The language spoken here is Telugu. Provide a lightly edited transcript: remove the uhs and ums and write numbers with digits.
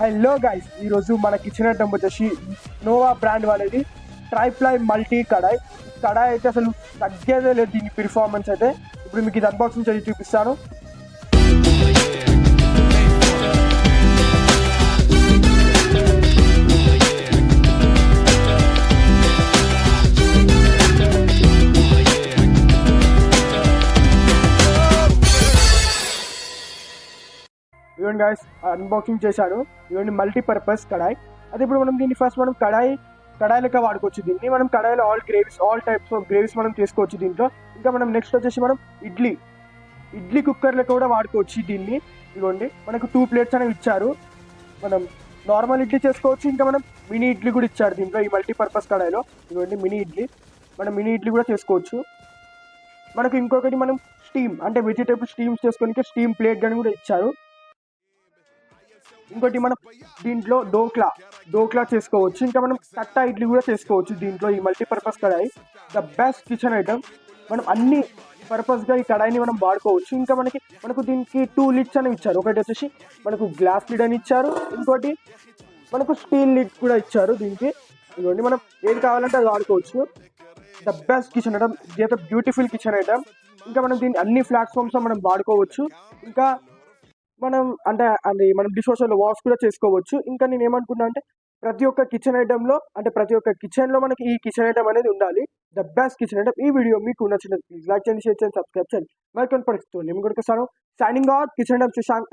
హలో గైస్, ఈరోజు మన కిచెన్ ఐటమ్ వచ్చేసి నోవా బ్రాండ్ వాళ్ళది ట్రైప్లై మల్టీ కడాయి. కడాయి అయితే అసలు తగ్గేదే లేదు దీని పెర్ఫార్మెన్స్ అయితే. ఇప్పుడు మీకు ఇది అన్బాక్సింగ్ చేసి చూపిస్తాను. ఇవన్నీ గైస్ అన్బాక్సింగ్ చేశాను. ఇవన్నీ మల్టీపర్పస్ కడాయి. అదే ఇప్పుడు మనం దీన్ని ఫస్ట్ మనం కడాయి లెక్క వాడుకోవచ్చు. దీన్ని మనం కడాయిలో ఆల్ టైప్స్ ఆఫ్ గ్రేవీస్ మనం చేసుకోవచ్చు దీంట్లో. ఇంకా మనం నెక్స్ట్ వచ్చేసి మనం ఇడ్లీ కుక్కర్ లెక్క కూడా వాడుకోవచ్చు దీన్ని. ఇదిగోండి, మనకు 2 ప్లేట్స్ అనేవి ఇచ్చారు. మనం నార్మల్ ఇడ్లీ చేసుకోవచ్చు, ఇంకా మనం మినీ ఇడ్లీ కూడా ఇచ్చారు దీంట్లో ఈ మల్టీపర్పస్ కడాయిలో. ఇదిగోండి మినీ ఇడ్లీ కూడా చేసుకోవచ్చు. మనకు ఇంకొకటి మనం స్టీమ్ అంటే వెజిటేబుల్ స్టీమ్స్ చేసుకోనికి స్టీమ్ ప్లేట్ అని కూడా ఇచ్చారు. ఇంకోటి మనం దీంట్లో డోక్లా చేసుకోవచ్చు. ఇంకా మనం కట్టా ఇడ్లీ కూడా చేసుకోవచ్చు దీంట్లో. ఈ multipurpose kadai the best kitchen item. మనం అన్ని పర్పస్గా ఈ కడాయిని మనం వాడుకోవచ్చు. ఇంకా మనకు దీనికి 2 లిడ్స్ అనేవి ఇచ్చారు. ఒకటి వచ్చేసి మనకు గ్లాస్ లిడ్ అని ఇచ్చారు, ఇంకోటి మనకు స్టీల్ లిడ్ కూడా ఇచ్చారు దీనికి. ఇదిగోండి, మనం ఏది కావాలంటే అది వాడుకోవచ్చు. ద బెస్ట్ కిచెన్ ఐటమ్, ఇది బ్యూటిఫుల్ కిచెన్ ఐటమ్. ఇంకా మనం దీన్ని అన్ని ప్లాట్ఫామ్స్లో మనం వాడుకోవచ్చు. ఇంకా మనం డిష్ వాషర్లో వాష్ కూడా చేసుకోవచ్చు. ఇంకా నేను ఏమనుకున్నా అంటే ప్రతి ఒక్క కిచెన్లో మనకి ఈ కిచెన్ ఐటమ్ అనేది ఉండాలి. The best kitchen item. ఈ వీడియో మీకు నచ్చినది ప్లీజ్ లైక్ చేయండి, షేర్ చేయండి, సబ్స్క్రైబ్ చేయండి. మరి కొన్ని పరిస్థితులు నేను కూడా సైనింగ్ అవుట్. కిచెన్ ఐటమ్ చూసాను.